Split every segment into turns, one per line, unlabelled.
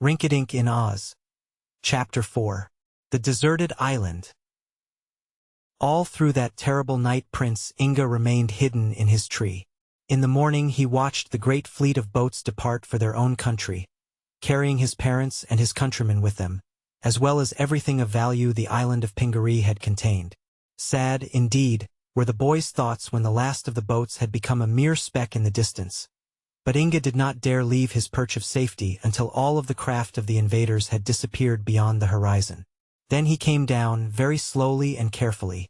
Rinkitink in Oz. Chapter 4. The Deserted Island. All through that terrible night Prince Inga remained hidden in his tree. In the morning he watched the great fleet of boats depart for their own country, carrying his parents and his countrymen with them, as well as everything of value the island of Pingaree had contained. Sad, indeed, were the boy's thoughts when the last of the boats had become a mere speck in the distance. But Inga did not dare leave his perch of safety until all of the craft of the invaders had disappeared beyond the horizon. Then he came down, very slowly and carefully,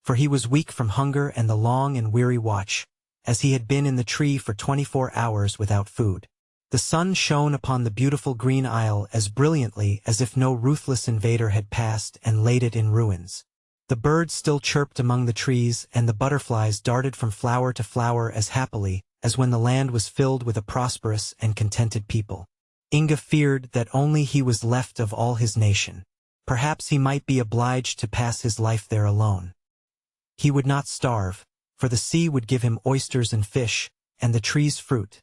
for he was weak from hunger and the long and weary watch, as he had been in the tree for 24 hours without food. The sun shone upon the beautiful green isle as brilliantly as if no ruthless invader had passed and laid it in ruins. The birds still chirped among the trees, and the butterflies darted from flower to flower as happily as when the land was filled with a prosperous and contented people. Inga feared that only he was left of all his nation. Perhaps he might be obliged to pass his life there alone. He would not starve, for the sea would give him oysters and fish, and the trees fruit.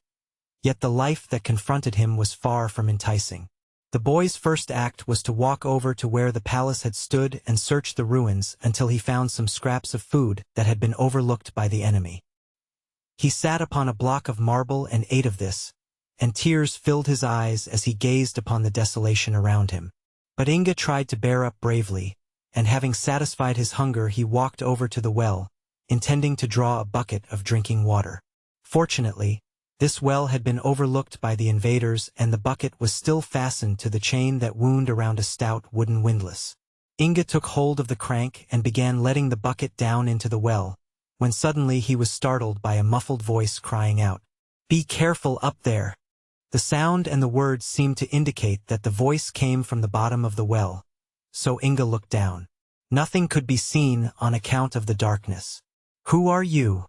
Yet the life that confronted him was far from enticing. The boy's first act was to walk over to where the palace had stood and search the ruins until he found some scraps of food that had been overlooked by the enemy. He sat upon a block of marble and ate of this, and tears filled his eyes as he gazed upon the desolation around him. But Inga tried to bear up bravely, and having satisfied his hunger he walked over to the well, intending to draw a bucket of drinking water. Fortunately, this well had been overlooked by the invaders and the bucket was still fastened to the chain that wound around a stout wooden windlass. Inga took hold of the crank and began letting the bucket down into the well, when suddenly he was startled by a muffled voice crying out, "Be careful up there!" The sound and the words seemed to indicate that the voice came from the bottom of the well, so Inga looked down. Nothing could be seen on account of the darkness. "Who are you?"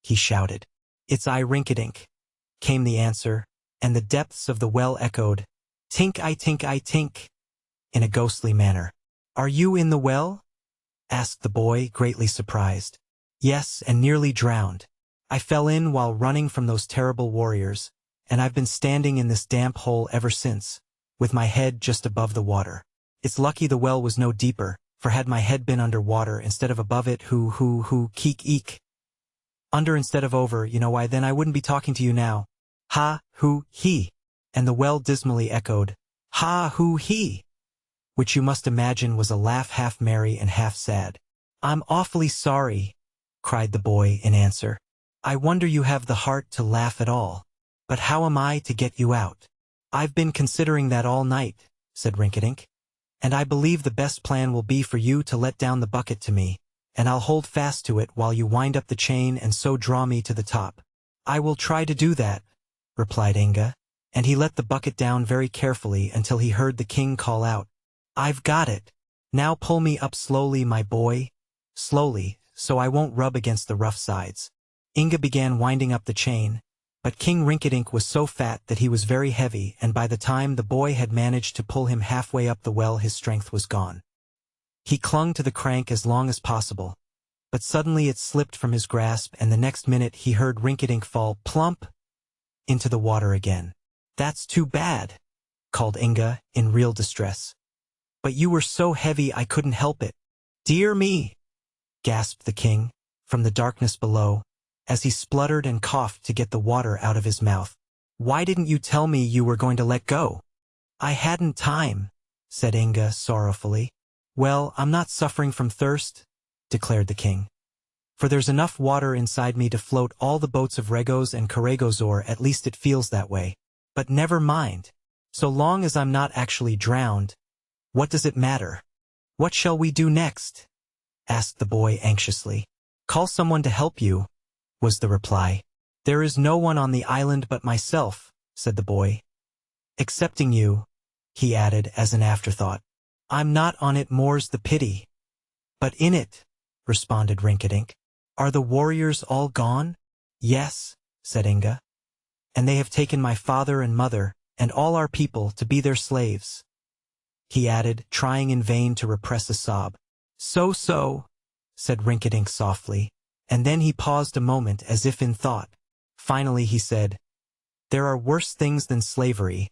he shouted. "It's I, Rinkitink," came the answer, and the depths of the well echoed, "Tink I tink I tink," in a ghostly manner. "Are you in the well?" asked the boy, greatly surprised. "Yes, and nearly drowned. I fell in while running from those terrible warriors, and I've been standing in this damp hole ever since, with my head just above the water. It's lucky the well was no deeper, for had my head been under water instead of above it, keek eek. Under instead of over, you know why, then I wouldn't be talking to you now. Ha, hoo, he." And the well dismally echoed, "Ha, hoo, he," which you must imagine was a laugh half merry and half sad. "I'm awfully sorry," cried the boy in answer. "I wonder you have the heart to laugh at all. But how am I to get you out?" "I've been considering that all night," said Rinkitink, "and I believe the best plan will be for you to let down the bucket to me, and I'll hold fast to it while you wind up the chain and so draw me to the top." "I will try to do that," replied Inga, and he let the bucket down very carefully until he heard the king call out, "I've got it. Now pull me up slowly, my boy. Slowly, so I won't rub against the rough sides." Inga began winding up the chain, but King Rinkitink was so fat that he was very heavy, and by the time the boy had managed to pull him halfway up the well his strength was gone. He clung to the crank as long as possible, but suddenly it slipped from his grasp and the next minute he heard Rinkitink fall plump into the water again. "That's too bad," called Inga in real distress. "But you were so heavy I couldn't help it." "Dear me," gasped the king, from the darkness below, as he spluttered and coughed to get the water out of his mouth. "Why didn't you tell me you were going to let go?" "I hadn't time," said Inga sorrowfully. "Well, I'm not suffering from thirst," declared the king, "for there's enough water inside me to float all the boats of Regos and Karegos, or at least it feels that way. But never mind. So long as I'm not actually drowned, what does it matter? What shall we do next?" asked the boy anxiously. "Call someone to help you," was the reply. "There is no one on the island but myself," said the boy. "Excepting you," he added as an afterthought. "I'm not on it, more's the pity." "But in it," responded Rinkitink. "Are the warriors all gone?" "Yes," said Inga. "And they have taken my father and mother, and all our people, to be their slaves," he added, trying in vain to repress a sob. So, said Rinkitink softly, and then he paused a moment as if in thought. Finally he said, "There are worse things than slavery,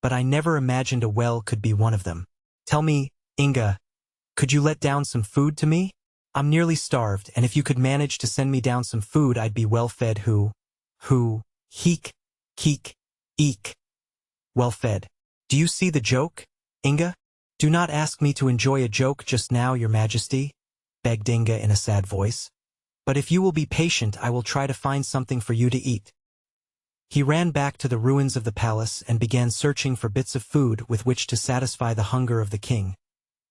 but I never imagined a well could be one of them. Tell me, Inga, could you let down some food to me? I'm nearly starved, and if you could manage to send me down some food, I'd be well fed. Who, heek, keek, eek. Well fed. Do you see the joke, Inga? Do not ask me to enjoy a joke just now, Your Majesty, begged Inga in a sad voice. But if you will be patient, I will try to find something for you to eat. He ran back to the ruins of the palace and began searching for bits of food with which to satisfy the hunger of the king,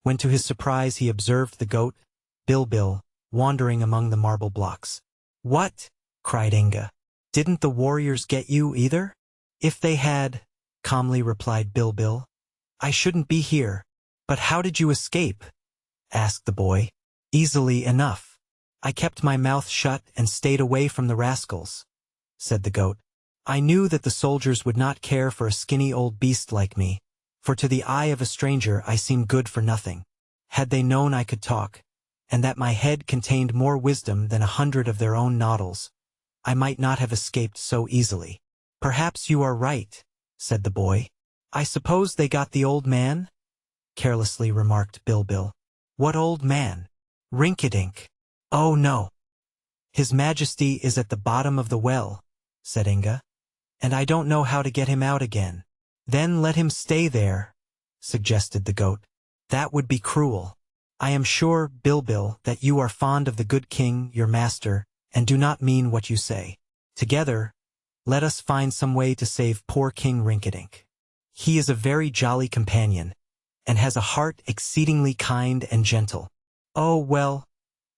when to his surprise he observed the goat, Bilbil, wandering among the marble blocks. What? Cried Inga. Didn't the warriors get you either? If they had, calmly replied Bilbil, I shouldn't be here. But how did you escape? Asked the boy. Easily enough. I kept my mouth shut and stayed away from the rascals, said the goat. I knew that the soldiers would not care for a skinny old beast like me, for to the eye of a stranger I seemed good for nothing. Had they known I could talk, and that my head contained more wisdom than 100 of their own noddles, I might not have escaped so easily. Perhaps you are right, said the boy. I suppose they got the old man? Carelessly remarked Bilbil. What old man? Rinkitink. Oh no. His Majesty is at the bottom of the well, said Inga, and I don't know how to get him out again. Then let him stay there, suggested the goat. That would be cruel. I am sure, Bilbil, that you are fond of the good king, your master, and do not mean what you say. Together, let us find some way to save poor King Rinkitink. He is a very jolly companion, and has a heart exceedingly kind and gentle. Oh, well,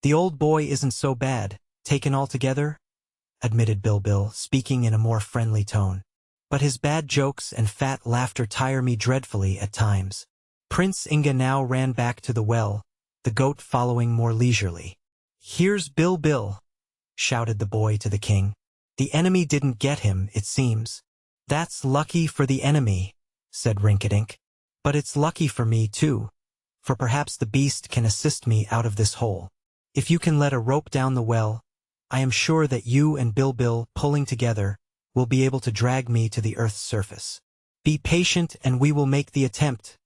the old boy isn't so bad, taken altogether, admitted Bilbil, speaking in a more friendly tone. But his bad jokes and fat laughter tire me dreadfully at times. Prince Inga now ran back to the well, the goat following more leisurely. Here's Bilbil, shouted the boy to the king. The enemy didn't get him, it seems. That's lucky for the enemy, said Rinkitink. But it's lucky for me too, for perhaps the beast can assist me out of this hole. If you can let a rope down the well, I am sure that you and Bilbil, pulling together, will be able to drag me to the earth's surface. Be patient and we will make the attempt,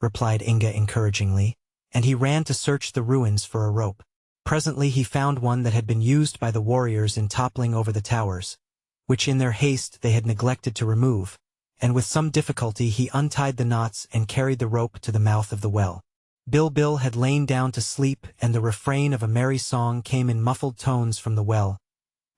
replied Inga encouragingly, and he ran to search the ruins for a rope. Presently he found one that had been used by the warriors in toppling over the towers, which in their haste they had neglected to remove, and with some difficulty he untied the knots and carried the rope to the mouth of the well. Bilbil had lain down to sleep, and the refrain of a merry song came in muffled tones from the well,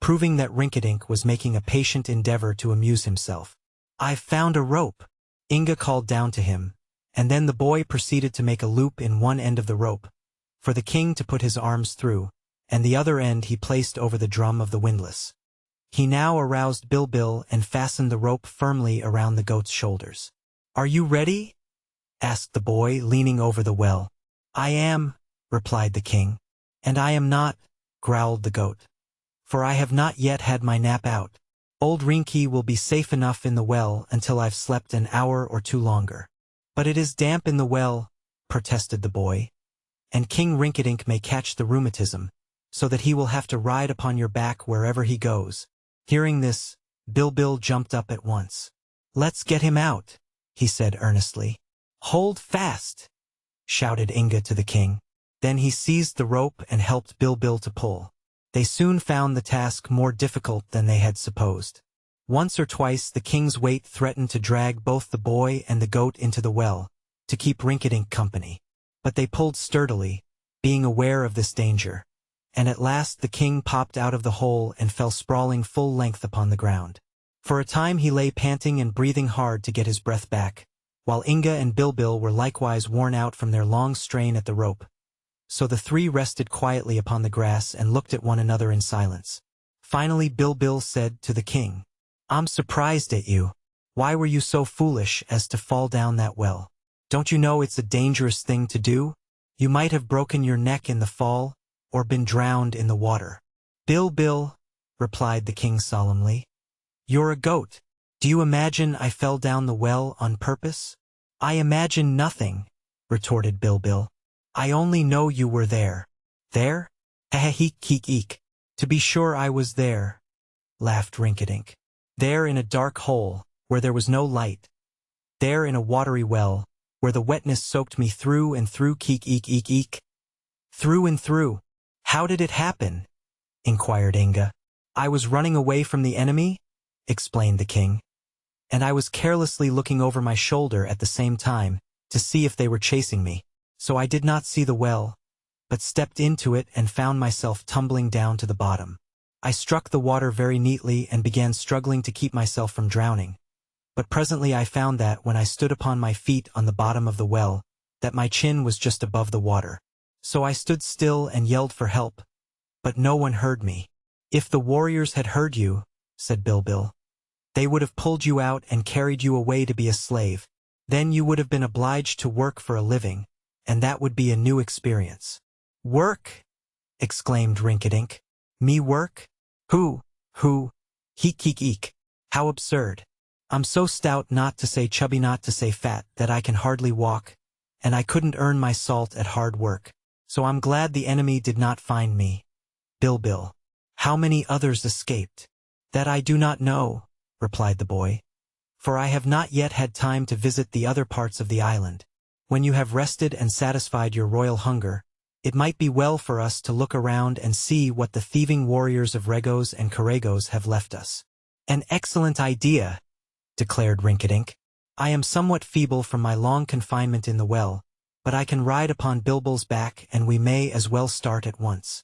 proving that Rinkitink was making a patient endeavor to amuse himself. I've found a rope, Inga called down to him, and then the boy proceeded to make a loop in one end of the rope, for the king to put his arms through, and the other end he placed over the drum of the windlass. He now aroused Bilbil and fastened the rope firmly around the goat's shoulders. Are you ready? Asked the boy, leaning over the well. I am, replied the king. And I am not, growled the goat, for I have not yet had my nap out. Old Rinky will be safe enough in the well until I've slept an hour or two longer. But it is damp in the well, protested the boy, and King Rinkitink may catch the rheumatism, so that he will have to ride upon your back wherever he goes. Hearing this, Bilbil jumped up at once. Let's get him out, he said earnestly. Hold fast, shouted Inga to the king. Then he seized the rope and helped Bilbil to pull. They soon found the task more difficult than they had supposed. Once or twice the king's weight threatened to drag both the boy and the goat into the well, to keep Rinkitink company. But they pulled sturdily, being aware of this danger, and at last the king popped out of the hole and fell sprawling full length upon the ground. For a time he lay panting and breathing hard to get his breath back, while Inga and Bilbil were likewise worn out from their long strain at the rope. So the three rested quietly upon the grass and looked at one another in silence. Finally Bilbil said to the king, I'm surprised at you. Why were you so foolish as to fall down that well? Don't you know it's a dangerous thing to do? You might have broken your neck in the fall, or been drowned in the water. Bilbil, replied the king solemnly. You're a goat. Do you imagine I fell down the well on purpose? I imagine nothing, retorted Bilbil. I only know you were there. There? Eek. To be sure I was there, laughed Rinkitink. There in a dark hole, where there was no light. there in a watery well, where the wetness soaked me through and through. Keek eek eek eek. Through and through. How did it happen? Inquired Inga. I was running away from the enemy, explained the king. And I was carelessly looking over my shoulder at the same time, to see if they were chasing me. So I did not see the well, but stepped into it and found myself tumbling down to the bottom. I struck the water very neatly and began struggling to keep myself from drowning. But presently I found that, when I stood upon my feet on the bottom of the well, that my chin was just above the water. So I stood still and yelled for help, but no one heard me. If the warriors had heard you, said Bilbil, they would have pulled you out and carried you away to be a slave. Then you would have been obliged to work for a living, and that would be a new experience. Work? Exclaimed Rinkitink. Me work? Who? Heek eek eek. How absurd. I'm so stout, not to say chubby, not to say fat, that I can hardly walk, and I couldn't earn my salt at hard work. So I'm glad the enemy did not find me. Bilbil. How many others escaped? That I do not know, replied the boy, for I have not yet had time to visit the other parts of the island. When you have rested and satisfied your royal hunger, it might be well for us to look around and see what the thieving warriors of Regos and Karagos have left us. An excellent idea, declared Rinkitink. I am somewhat feeble from my long confinement in the well, but I can ride upon Bilbil's back, and we may as well start at once.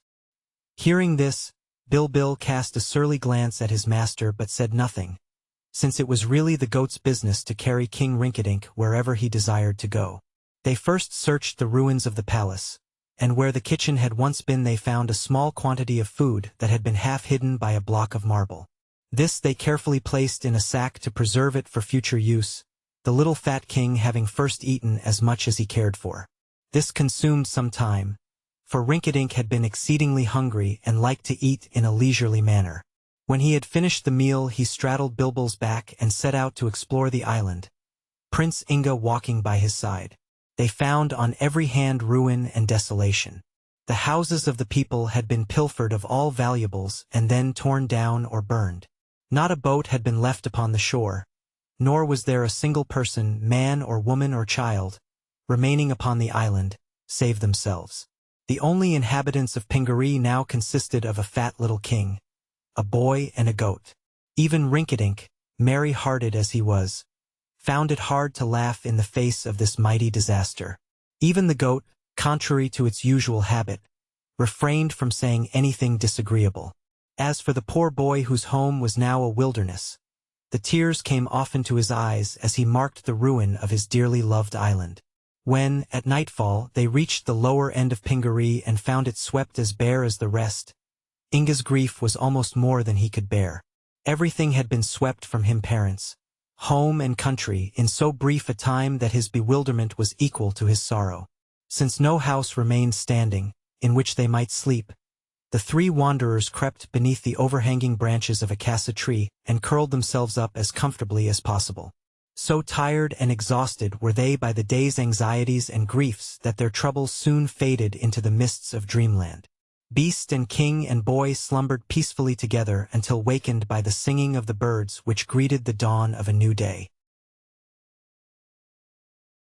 Hearing this, Bilbil cast a surly glance at his master but said nothing, since it was really the goat's business to carry King Rinkitink wherever he desired to go. They first searched the ruins of the palace, and where the kitchen had once been they found a small quantity of food that had been half hidden by a block of marble. This they carefully placed in a sack to preserve it for future use, the little fat king having first eaten as much as he cared for. This consumed some time, for Rinkitink had been exceedingly hungry and liked to eat in a leisurely manner. When he had finished the meal he straddled Bilbil's back and set out to explore the island, Prince Inga walking by his side. They found on every hand ruin and desolation. The houses of the people had been pilfered of all valuables and then torn down or burned. Not a boat had been left upon the shore, nor was there a single person, man or woman or child, remaining upon the island, save themselves. The only inhabitants of Pingaree now consisted of a fat little king, a boy and a goat. Even Rinkitink, merry-hearted as he was, found it hard to laugh in the face of this mighty disaster. Even the goat, contrary to its usual habit, refrained from saying anything disagreeable. As for the poor boy whose home was now a wilderness, the tears came often to his eyes as he marked the ruin of his dearly loved island. When, at nightfall, they reached the lower end of Pingaree and found it swept as bare as the rest, Inga's grief was almost more than he could bear. Everything had been swept from him, parents, home and country, in so brief a time that his bewilderment was equal to his sorrow. Since no house remained standing, in which they might sleep, the three wanderers crept beneath the overhanging branches of a casa tree and curled themselves up as comfortably as possible. So tired and exhausted were they by the day's anxieties and griefs that their troubles soon faded into the mists of dreamland. Beast and king and boy slumbered peacefully together until wakened by the singing of the birds which greeted the dawn of a new day.